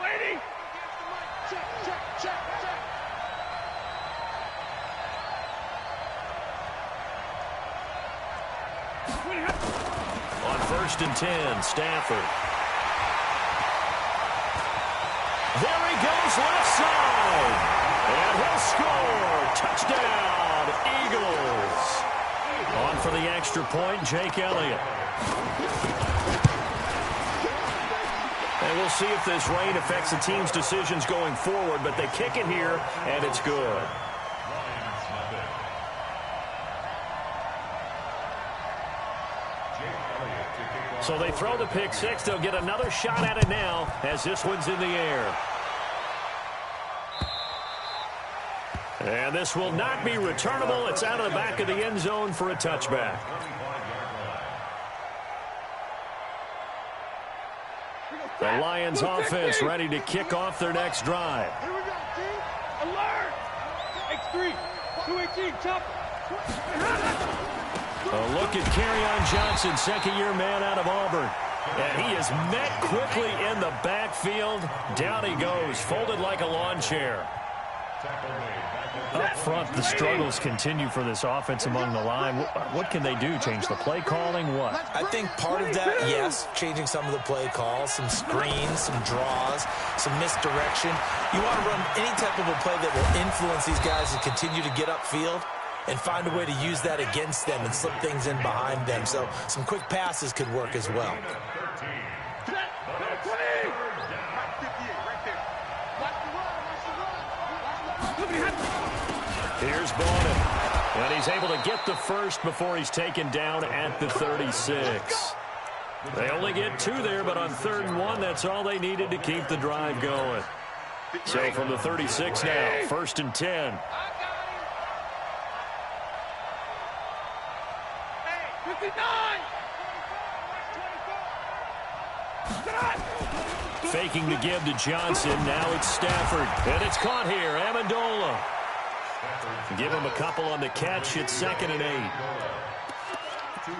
Lady! Check, check, check, check. On 1st and 10, Stafford. There he goes, left side. And he'll score. Touchdown, Eagles. On for the extra point, Jake Elliott. And we'll see if this rain affects the team's decisions going forward, but they kick it here, and it's good. So they throw the pick six. They'll get another shot at it now as this one's in the air. And this will not be returnable. It's out of the back of the end zone for a touchback. The Lions offense ready to kick off their next drive. Here we go, team. Alert! X3, 218, chopper. A look at Kerryon Johnson, second-year man out of Auburn. And he is met quickly in the backfield. Down he goes, folded like a lawn chair. Up front, the struggles continue for this offense among the line. What can they do? Change the play calling? What? I think part of that, yes, changing some of the play calls, some screens, some draws, some misdirection. You want to run any type of a play that will influence these guys to continue to get upfield and find a way to use that against them and slip things in behind them. So some quick passes could work as well. Here's Bowden. And he's able to get the first before he's taken down at the 36. They only get 2 there, but on 3rd and 1, that's all they needed to keep the drive going. So from the 36 now, 1st and 10. Faking to give to Johnson. Now it's Stafford. And it's caught here. Amendola. Give him a couple on the catch. It's 2nd and 8.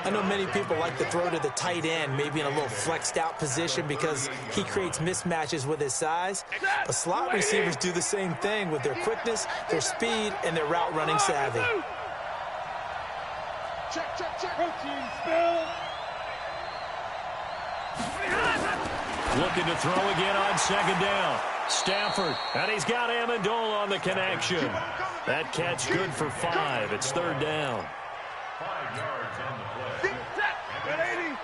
I know many people like to throw to the tight end, maybe in a little flexed out position because he creates mismatches with his size. But slot receivers do the same thing with their quickness, their speed, and their route running savvy. Check, check, check. Protein spill. Looking to throw again on 2nd down. Stafford, and he's got Amendola on the connection. That catch good for 5. It's 3rd down. 5 yards on the play. 180. Here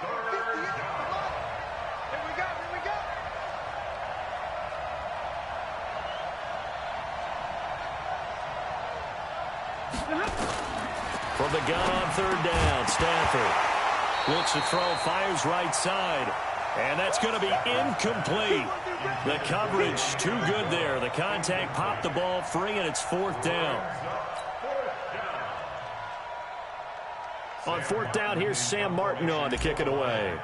we go, here we go. From the gun on 3rd down, Stafford looks to throw, fires right side. And that's going to be incomplete. The coverage too good there. The contact popped the ball free, and it's 4th down. On 4th down, here's Sam Martin on to kick it away.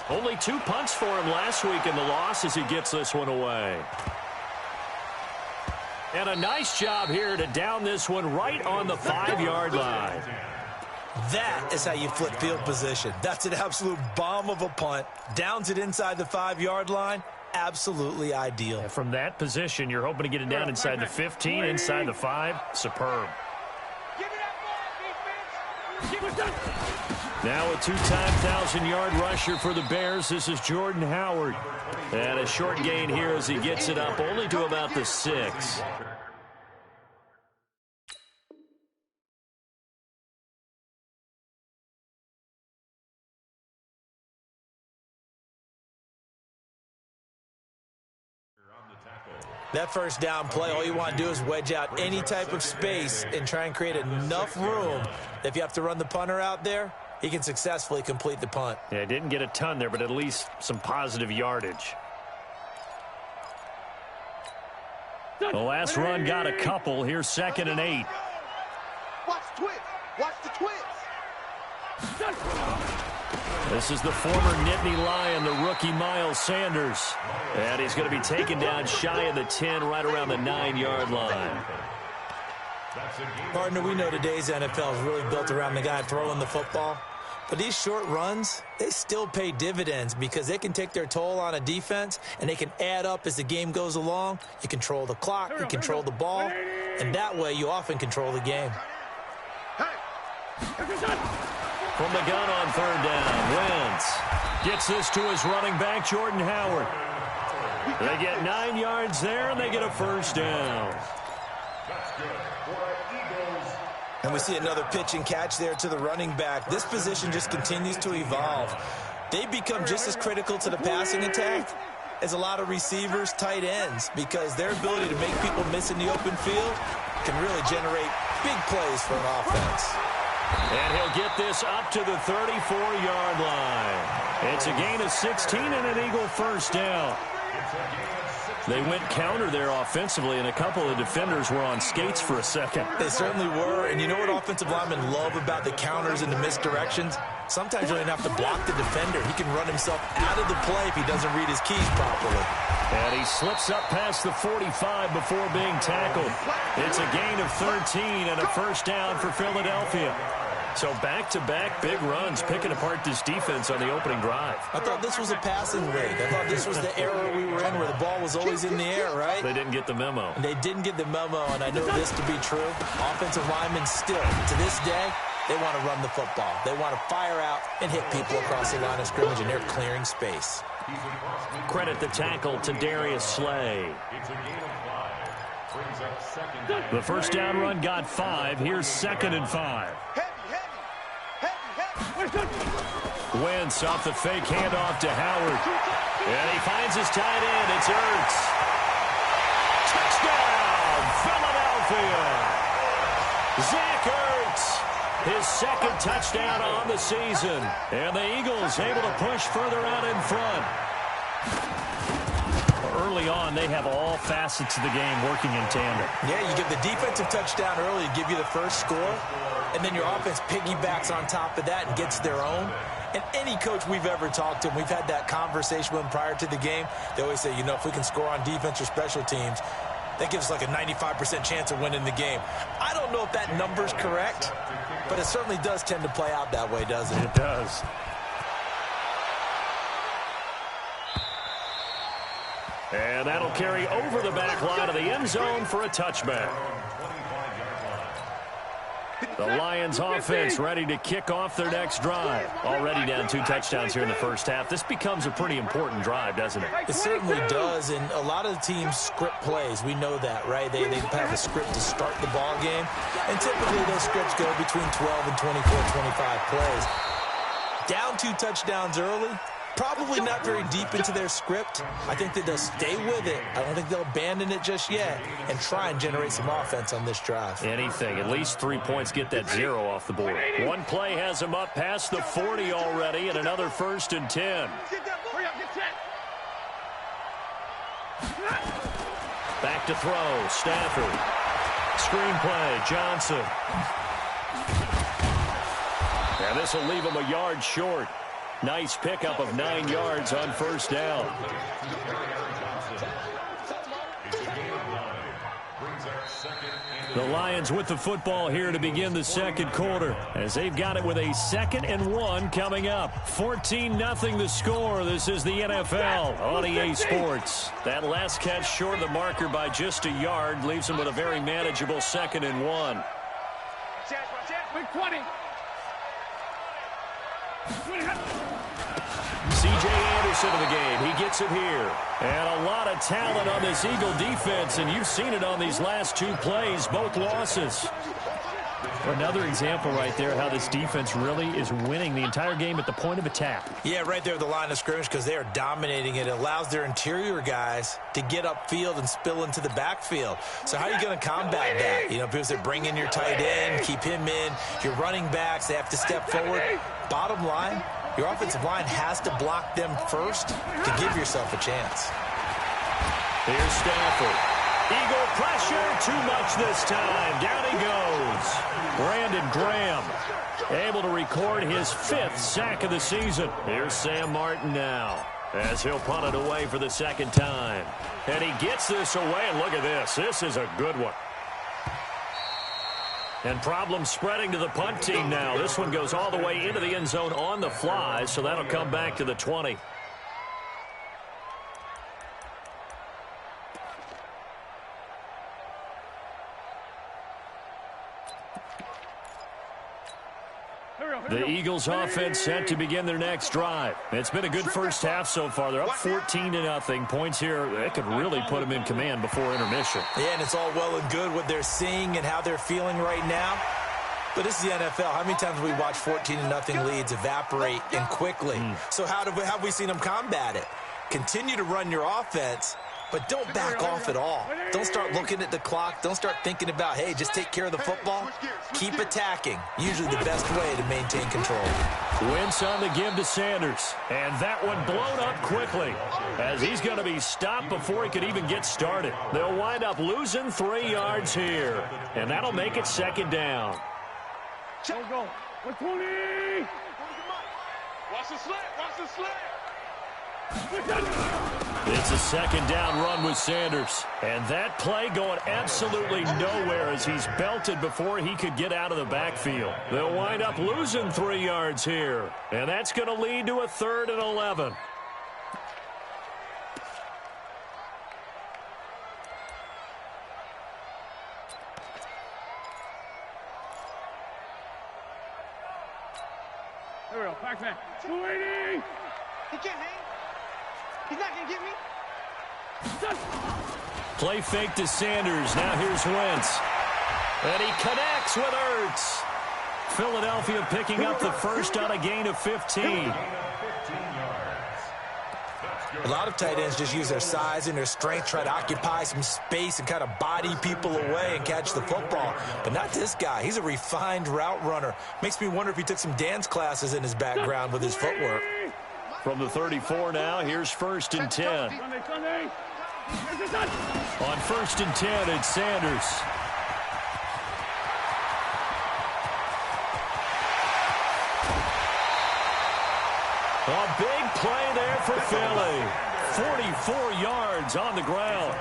Only 2 punts for him last week in the loss as he gets this one away. And a nice job here to down this one right on the 5-yard line. That is how you flip field position. That's an absolute bomb of a punt. Downs it inside the 5-yard line. Absolutely ideal. And from that position, you're hoping to get it down inside the 15, inside the 5. Superb. Now a 2-time 1,000-yard rusher for the Bears. This is Jordan Howard. And a short gain here as he gets it up only to about the 6. That first down play, all you want to do is wedge out any type of space and try and create enough room that if you have to run the punter out there, he can successfully complete the punt. Yeah, didn't get a ton there, but at least some positive yardage. The last run got a couple. Here's 2nd and 8. Watch the twist. Watch the twist. This is the former Nittany Lion, the rookie Miles Sanders. And he's going to be taken down shy of the 10, right around the 9-yard line. Partner, we know today's NFL is really built around the guy throwing the football. But these short runs, they still pay dividends because they can take their toll on a defense, and they can add up as the game goes along. You control the clock, you control the ball, and that way you often control the game. From the gun on third down, Wentz gets this to his running back, Jordan Howard. They get 9 yards there, and they get a first down. And we see another pitch and catch there to the running back. This position just continues to evolve. They become just as critical to the passing attack as a lot of receivers, tight ends, because their ability to make people miss in the open field can really generate big plays for an offense. And he'll get this up to the 34-yard line. It's a gain of 16 and an Eagle first down. They went counter there offensively, and a couple of defenders were on skates for a second. They certainly were, and you know what offensive linemen love about the counters and the misdirections? Sometimes you don't even have to block the defender. He can run himself out of the play if he doesn't read his keys properly. And he slips up past the 45 before being tackled. It's a gain of 13 and a first down for Philadelphia. So back-to-back big runs picking apart this defense on the opening drive. I thought this was a passing league. I thought this was the era we were in where the ball was always in the air, right? They didn't get the memo. They didn't get the memo, and I know this to be true. Offensive linemen still, to this day, they want to run the football. They want to fire out and hit people across the line of scrimmage, and they're clearing space. Credit the tackle to Darius Slay. The first down run got 5. Here's 2nd and 5. Wentz off the fake handoff to Howard. And he finds his tight end. It's Ertz. Touchdown, Philadelphia. Zach Ertz, his 2nd touchdown on the season. And the Eagles able to push further out in front. Early on, they have all facets of the game working in tandem. Yeah, you give the defensive touchdown early to give you the first score, and then your offense piggybacks on top of that and gets their own. And any coach we've ever talked to, and we've had that conversation with them prior to the game, they always say, you know, if we can score on defense or special teams, that gives us like a 95% chance of winning the game. I don't know if that number's correct, but it certainly does tend to play out that way, doesn't it? It does. And that'll carry over the back line of the end zone for a touchback. The Lions offense ready to kick off their next drive. Already down 2 touchdowns here in the first half. This becomes a pretty important drive, doesn't it? It certainly does, and a lot of the teams script plays. We know that, right? They have a script to start the ball game, and typically those scripts go between 12 and 24, 25 plays. Down 2 touchdowns early, probably not very deep into their script. I think that they'll stay with it. I don't think they'll abandon it just yet and try and generate some offense on this drive. Anything. At least 3 points get that 0 off the board. One play has them up past the 40 already, and another 1st and 10. Back to throw. Stafford. Screenplay. Johnson. And this will leave him a yard short. Nice pickup of 9 yards on first down. The Lions with the football here to begin the second quarter, as they've got it with a 2nd and 1 coming up. 14-0 the score. This is the NFL on EA Sports. That last catch short of the marker by just a yard leaves them with a very manageable 2nd and 1. Big 20. C.J. Anderson in the game. He gets it here. And a lot of talent on this Eagle defense, and you've seen it on these last 2 plays, both losses. Another example right there how this defense really is winning the entire game at the point of attack. Yeah, right there at the line of scrimmage because they are dominating it. It allows their interior guys to get upfield and spill into the backfield. So how are you going to combat that? You know, people say bring in your tight end, keep him in. Your running backs, they have to step forward. Bottom line, your offensive line has to block them first to give yourself a chance. Here's Stafford. Eagle pressure, too much this time. Down he goes. Brandon Graham able to record his 5th sack of the season. Here's Sam Martin now as he'll punt it away for the 2nd time. And he gets this away, and look at this. This is a good one. And problems spreading to the punt team now. This one goes all the way into the end zone on the fly, so that'll come back to the 20. The Eagles offense set to begin their next drive. It's been a good first half so far. They're up 14-0. Points here, they could really put them in command before intermission. Yeah, and it's all well and good what they're seeing and how they're feeling right now. But this is the NFL. How many times have we watched 14-0 leads evaporate and quickly? So how have we seen them combat it? Continue to run your offense, but don't back off at all. Don't start looking at the clock. Don't start thinking about, hey, just take care of the football. Keep attacking. Usually the best way to maintain control. Wentz on the give to Sanders. And that one blown up quickly as he's going to be stopped before he could even get started. They'll wind up losing 3 yards here. And that'll make it second down. Go. 120. Watch the slant. Watch the slant. It's a second down run with Sanders. And that play going absolutely nowhere as he's belted before he could get out of the backfield. They'll wind up losing 3 yards here. And that's going to lead to a 3rd and 11. There we go. Back man. 280. He can't hang. He's not going to get me. Play fake to Sanders. Now here's Wentz. And he connects with Ertz. Philadelphia picking up the first on a gain of 15. A lot of tight ends just use their size and their strength, try to occupy some space and kind of body people away and catch the football. But not this guy. He's a refined route runner. Makes me wonder if he took some dance classes in his background with his footwork. From the 34 now, here's 1st and 10. Sunday. On 1st and 10, it's Sanders. A big play there for Philly. 44 yards on the ground.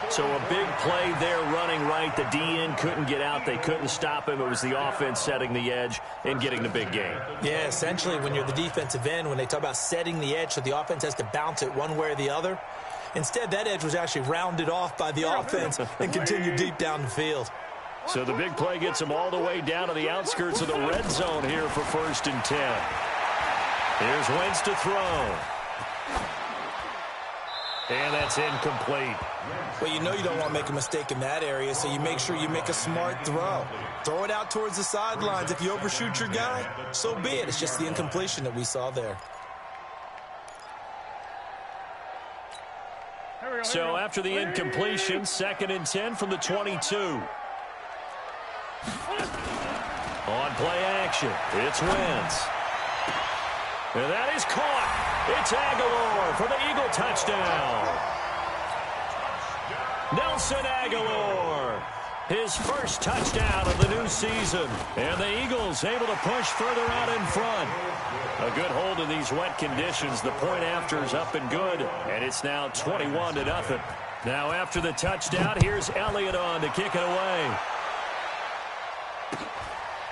So a big play there running right. The DN couldn't get out. They couldn't stop him. It was the offense setting the edge and getting the big gain. Yeah, essentially when you're the defensive end, when they talk about setting the edge so the offense has to bounce it one way or the other, instead that edge was actually rounded off by the offense and continued deep down the field. So the big play gets them all the way down to the outskirts of the red zone here for 1st and 10. Here's Wentz to throw. And that's incomplete. Well, you know you don't want to make a mistake in that area, so you make sure you make a smart throw. Throw it out towards the sidelines. If you overshoot your guy, so be it. It's just the incompletion that we saw there. So after the incompletion, 2nd and 10 from the 22. On play action, it's Wentz. And that is caught. It's Aguilar for the Eagle touchdown. Nelson Aguilar, his first touchdown of the new season. And the Eagles able to push further out in front. A good hold in these wet conditions. The point after is up and good. And it's now 21-0. Now after the touchdown, here's Elliott on to kick it away.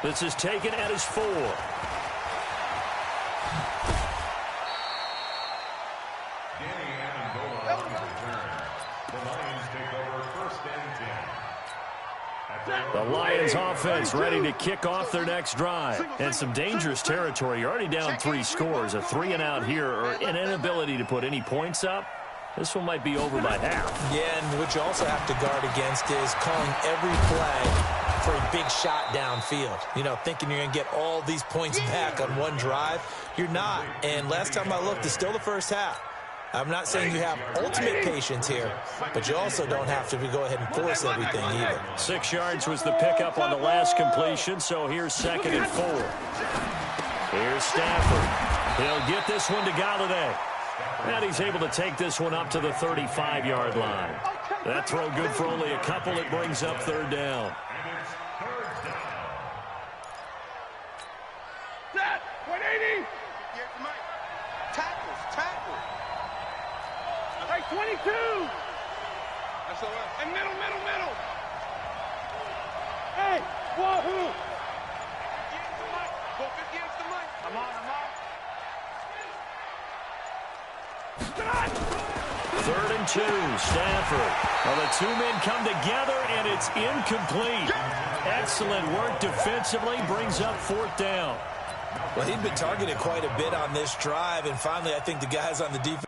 This is taken at his 4. The Lions offense ready to kick off their next drive. And some dangerous territory. You're already down 3 scores. A 3-and-out here or an inability to put any points up. This one might be over by half. Yeah, and what you also have to guard against is calling every play for a big shot downfield. You know, thinking you're going to get all these points back on one drive. You're not. And last time I looked, it's still the first half. I'm not saying you have ultimate patience here, but you also don't have to go ahead and force everything either. 6 yards was the pickup on the last completion, so here's 2nd and 4. Here's Stafford. He'll get this one to Galladay. And he's able to take this one up to the 35-yard line. That throw good for only a couple. It brings up 3rd down. Set. 180. Tackle. Right, 22. That's all right. And middle. Hey, 1. 2, Stafford. Well, the two men come together, and it's incomplete. Excellent work defensively, brings up 4th down. Well, he'd been targeted quite a bit on this drive, and finally I think the guys on the defense.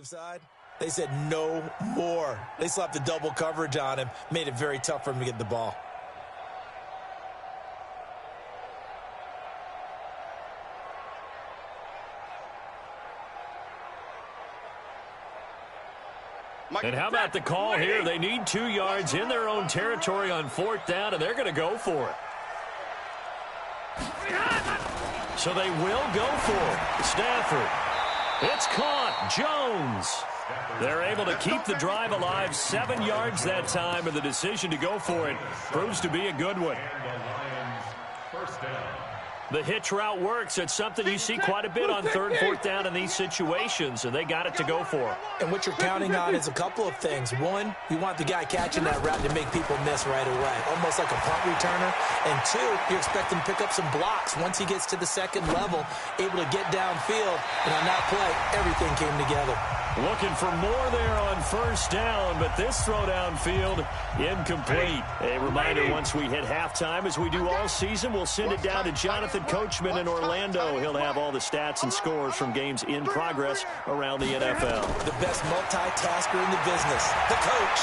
Side, they said no more. They slapped the double coverage on him, made it very tough for him to get the ball. And how about the call here? They need 2 yards in their own territory on 4th down, and they're going to go for it. So they will go for it. Stafford. It's caught. Jones. They're able to keep the drive alive. 7 yards that time, and the decision to go for it proves to be a good one. The hitch route works. It's something you see quite a bit on 3rd and 4th down in these situations, and they got it to go for it. And what you're counting on is a couple of things. One, you want the guy catching that route to make people miss right away, almost like a punt returner. And 2, you expect him to pick up some blocks once he gets to the 2nd level, able to get downfield. And on that play, everything came together. Looking for more there on 1st down, but this throw downfield incomplete. A reminder, once we hit halftime, as we do all season, we'll send it down to Jonathan Coachman in Orlando. He'll have all the stats and scores from games in progress around the NFL. The best multitasker in the business, the coach.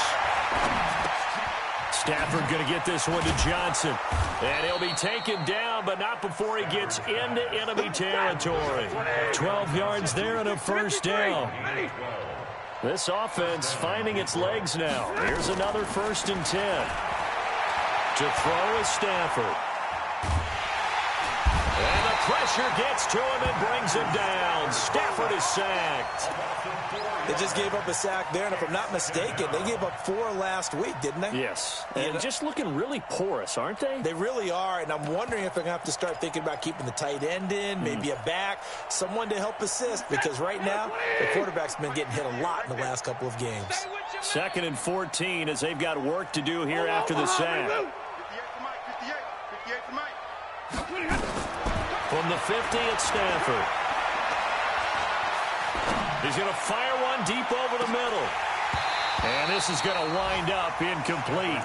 Stafford going to get this one to Johnson. And he'll be taken down, but not before he gets into enemy territory. 12 yards there and a 1st down. This offense finding its legs now. Here's another 1st and 10. To throw is Stafford. And the pressure gets to him and brings him down. Stafford is sacked. They just gave up a sack there, and if I'm not mistaken, they gave up 4 last week, didn't they? Yes, and just looking really porous, aren't they? They really are, and I'm wondering if they're going to have to start thinking about keeping the tight end in, maybe a back, someone to help assist, because right now, the quarterback's been getting hit a lot in the last couple of games. 2nd and 14 as they've got work to do here after the sack. From the 50, it's Stafford. He's going to fire one deep over the middle. And this is going to wind up incomplete.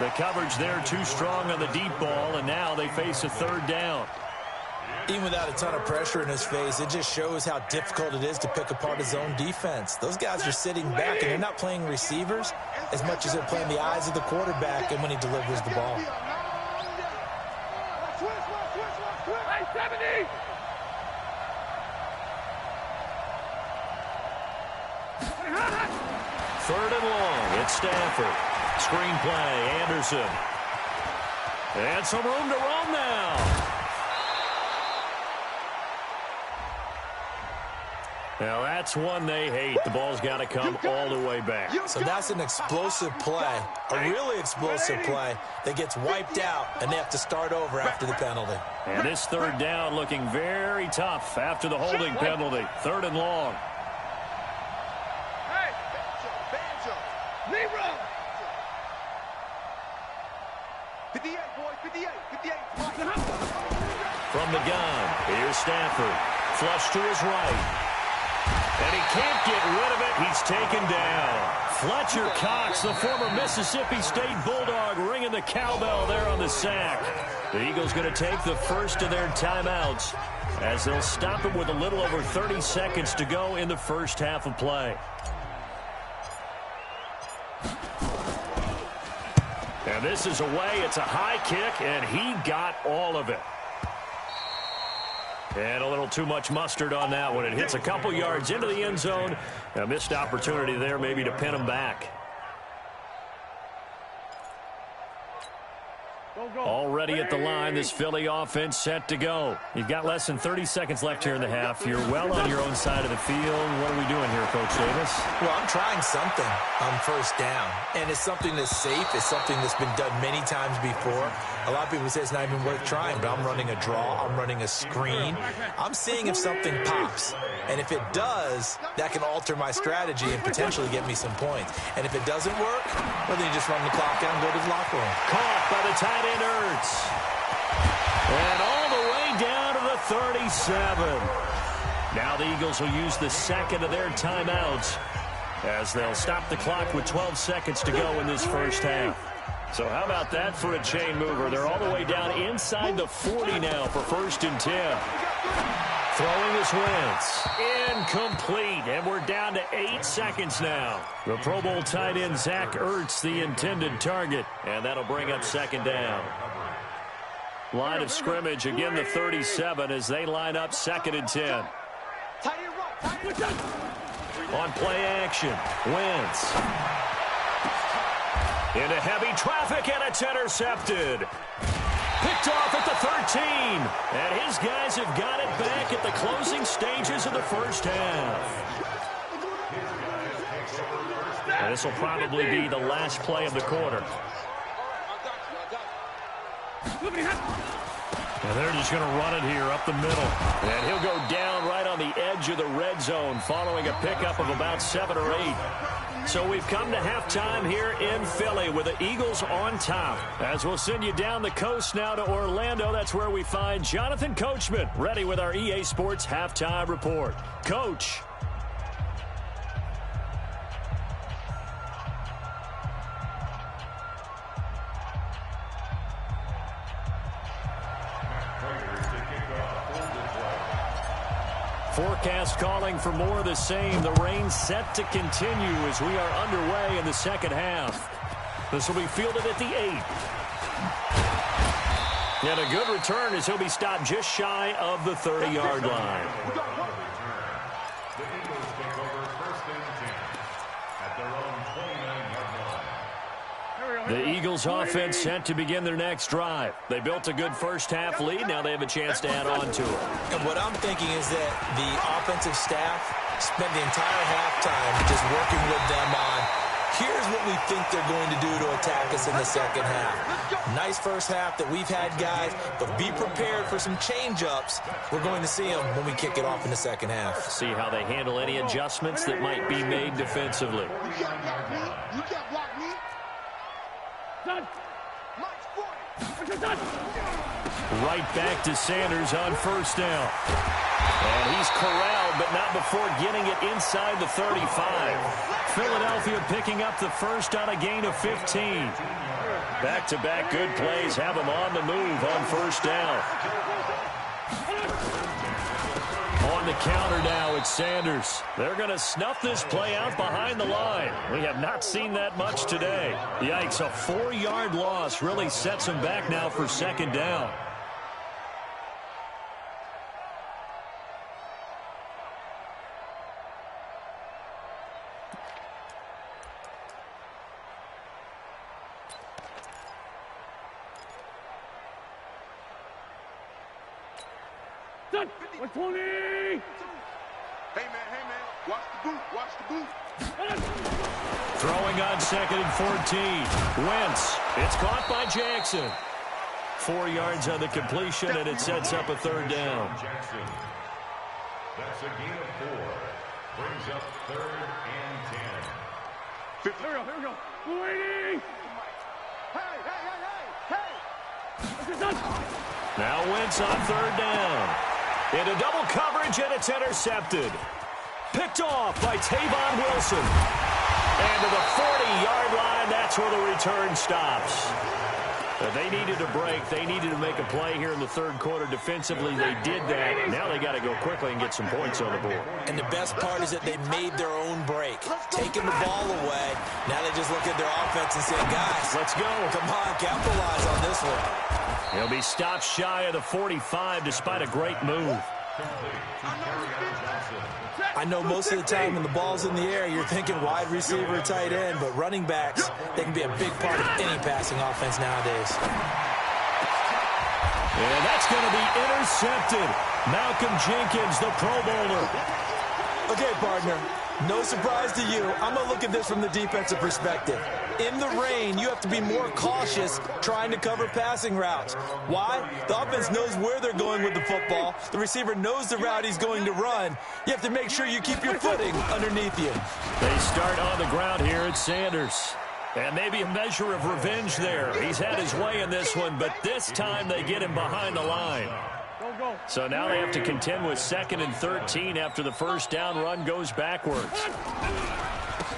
The coverage there too strong on the deep ball, and now they face a 3rd down. Even without a ton of pressure in his face, it just shows how difficult it is to pick apart his own defense. Those guys are sitting back, and they're not playing receivers as much as they're playing the eyes of the quarterback and when he delivers the ball. Third and long, it's Stafford. Screenplay, Anderson. And some room to roam now. Now, that's one they hate. The ball's got to come all the way back. So that's an explosive play, a really explosive play that gets wiped out, and they have to start over after the penalty. And this 3rd down looking very tough after the holding penalty. 3rd and long. From the gun, here's Stafford. Flush to his right. And he can't get rid of it. He's taken down. Fletcher Cox, the former Mississippi State Bulldog, ringing the cowbell there on the sack. The Eagles going to take the first of their timeouts as they'll stop him with a little over 30 seconds to go in the first half of play. And this is away. It's a high kick, and he got all of it. And a little too much mustard on that one. It hits a couple yards into the end zone. A missed opportunity there maybe to pin him back. Go Already at the line, this Philly offense set to go. You've got less than 30 seconds left here in the half. You're well on your own side of the field. What are we doing here, Coach Davis? Well, I'm trying something on first down, and it's something that's safe. It's something that's been done many times before. A lot of people say it's not even worth trying, but I'm running a draw. I'm running a screen. I'm seeing if something pops, and if it does, that can alter my strategy and potentially get me some points. And if it doesn't work, well, then you just run the clock out and go to the locker room. Caught by the tight end, Ertz. And all the way down to the 37. Now the Eagles will use the second of their timeouts as they'll stop the clock with 12 seconds to go in this first half. So how about that for a chain mover? They're all the way down inside the 40 now for 1st and 10. Throwing is Wentz. Incomplete. And we're down to 8 seconds now. The Pro Bowl tight end Zach Ertz, the intended target. And that'll bring up 2nd down. Line of scrimmage, again the 37 as they line up 2nd and 10. On play action, Wentz. Into heavy traffic, and it's intercepted. Picked off at the 13. And his guys have got it back at the closing stages of the first half. And this will probably be the last play of the quarter. And they're just going to run it here up the middle. And he'll go down right on the edge of the red zone following a pickup of about 7 or 8. So we've come to halftime here in Philly with the Eagles on top. As we'll send you down the coast now to Orlando, that's where we find Jonathan Coachman ready with our EA Sports Halftime Report. Coach. Forecast calling for more of the same. The rain set to continue as we are underway in the second half. This will be fielded at the 8. And a good return as he'll be stopped just shy of the 30-yard line. The Eagles offense set to begin their next drive. They built a good first half lead. Now they have a chance to add on to it. And what I'm thinking is that the offensive staff spent the entire halftime just working with them on, here's what we think they're going to do to attack us in the second half. Nice first half that we've had, guys, but be prepared for some change-ups. We're going to see them when we kick it off in the second half. See how they handle any adjustments that might be made defensively. You can't block me. Right back to Sanders on first down. And he's corralled, but not before getting it inside the 35. Philadelphia picking up the first on a gain of 15. Back-to-back good plays have him on the move on first down. On the counter now, it's Sanders. They're going to snuff this play out behind the line. We have not seen that much today. Yikes, a 4-yard loss really sets him back now for 2nd down. Done. 120. Hey, man, watch the boot. Throwing on 2nd and 14. Wentz. It's caught by Jackson. 4 yards on the completion, and it sets up a 3rd down. That's a gain of 4. Brings up 3rd and 10. Here we go. 280. Hey. Now Wentz on 3rd down. Into double coverage, and it's intercepted. Picked off by Tavon Wilson. And to the 40-yard line, that's where the return stops. But they needed a break. They needed to make a play here in the 3rd quarter. Defensively, they did that. Now they got to go quickly and get some points on the board. And the best part is that they made their own break. Taking the ball away, now they just look at their offense and say, guys, let's go. Come on, capitalize on this one. He'll be stopped shy of the 45 despite a great move. I know most of the time when the ball's in the air, you're thinking wide receiver, tight end, but running backs, they can be a big part of any passing offense nowadays. And that's going to be intercepted. Malcolm Jenkins, the Pro Bowler. Okay, partner, no surprise to you. I'm going to look at this from the defensive perspective. In the rain, you have to be more cautious trying to cover passing routes. Why? The offense knows where they're going with the football. The receiver knows the route he's going to run. You have to make sure you keep your footing underneath you. They start on the ground here at Sanders. And maybe a measure of revenge there. He's had his way in this one, but this time they get him behind the line. So now they have to contend with 2nd and 13 after the first down run goes backwards.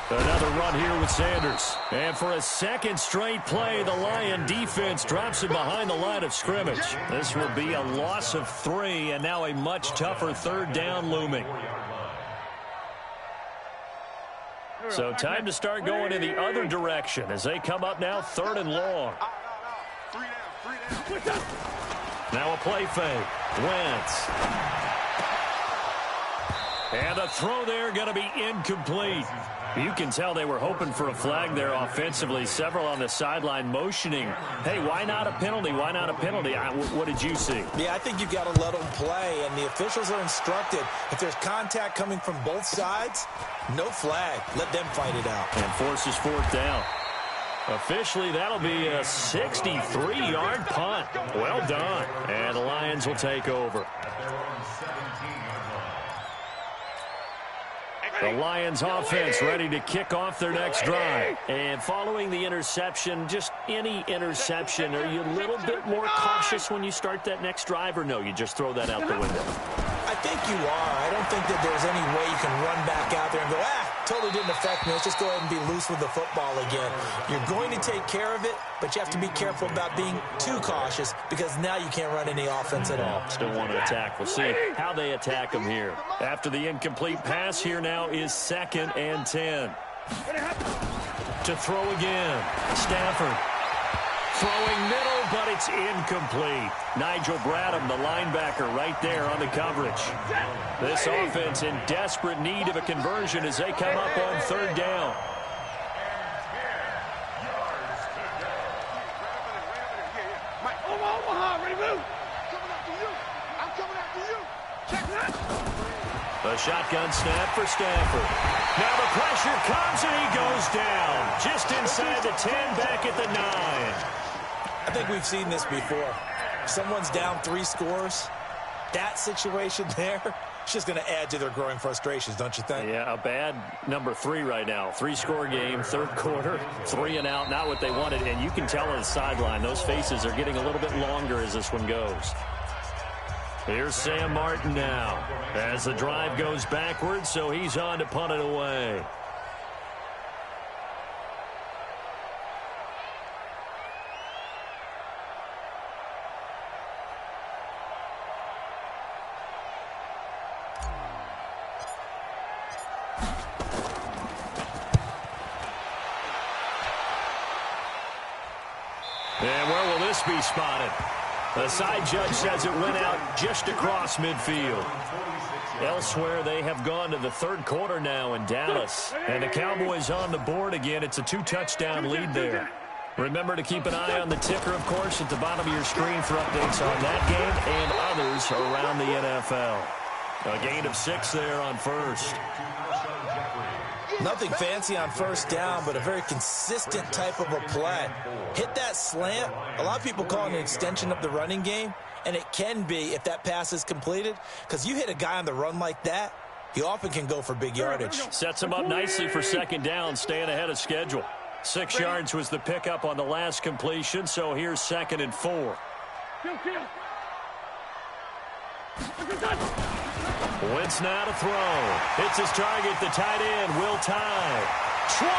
Another run here with Sanders. And for a second straight play, the Lion defense drops him behind the line of scrimmage. This will be a loss of 3, and now a much tougher 3rd down looming. So time to start going in the other direction as they come up now 3rd and long. Now a play fake. Wentz. And a throw there going to be incomplete. You can tell they were hoping for a flag there offensively. Several on the sideline motioning. Hey, why not a penalty? Why not a penalty? What did you see? Yeah, I think you've got to let them play, and the officials are instructed. If there's contact coming from both sides, no flag. Let them fight it out. And forces 4th down. Officially, that'll be a 63-yard punt. Well done. And the Lions will take over. The Lions offense ready to kick off their next drive. And following the interception, just any interception, are you a little bit more cautious when you start that next drive, or no, you just throw that out the window? I think you are. I don't think that there's any way you can run back out there and go, totally didn't affect me. Let's just go ahead and be loose with the football again. You're going to take care of it, but you have to be careful about being too cautious because now you can't run any offense at all. Still want to attack. We'll see how they attack them here. After the incomplete pass, here now is 2nd and 10. To throw again. Stafford. Throwing middle, but it's incomplete. Nigel Bradham, the linebacker, right there on the coverage. This offense in desperate need of a conversion as they come up on 3rd down. Omaha, ready, move. Coming after you. I'm coming after you. Check that. A shotgun snap for Stafford. Now the pressure comes and he goes down. Just inside the 10, back at the 9. I think we've seen this before. Someone's down 3 scores. That situation there, it's just going to add to their growing frustrations, don't you think? Yeah, a bad number 3 right now. 3-score game, 3rd quarter, 3 and out, not what they wanted. And you can tell on the sideline, those faces are getting a little bit longer as this one goes. Here's Sam Martin now as the drive goes backwards, so he's on to punt it away. And where will this be spotted? The side judge says it went out just across midfield. Elsewhere, they have gone to the 3rd quarter now in Dallas. And the Cowboys on the board again. It's a 2-touchdown lead there. Remember to keep an eye on the ticker, of course, at the bottom of your screen for updates on that game and others around the NFL. A gain of 6 there on 1st. Nothing fancy on 1st down, but a very consistent type of a play. Hit that slant. A lot of people call it an extension of the running game, and it can be if that pass is completed, because you hit a guy on the run like that, he often can go for big yardage. Sets him up nicely for 2nd down, staying ahead of schedule. 6 yards was the pickup on the last completion, so here's 2nd and 4. Wentz now to throw. Hits his target, the tight end, Will Tye. 20!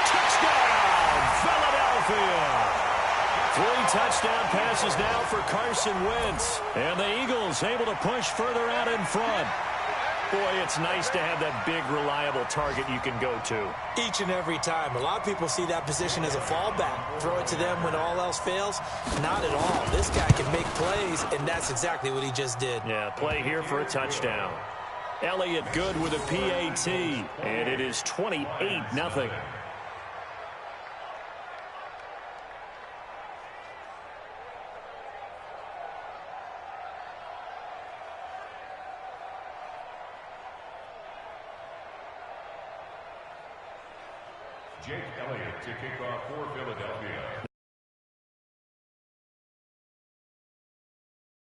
Touchdown, Philadelphia! 3 touchdown passes now for Carson Wentz. And the Eagles able to push further out in front. Boy, it's nice to have that big, reliable target you can go to. Each and every time. A lot of people see that position as a fallback. Throw it to them when all else fails. Not at all. This guy can make plays, and that's exactly what he just did. Yeah, play here for a touchdown. Elliott good with a PAT, and it is 28-0. Jake Elliott to kick off for Philadelphia.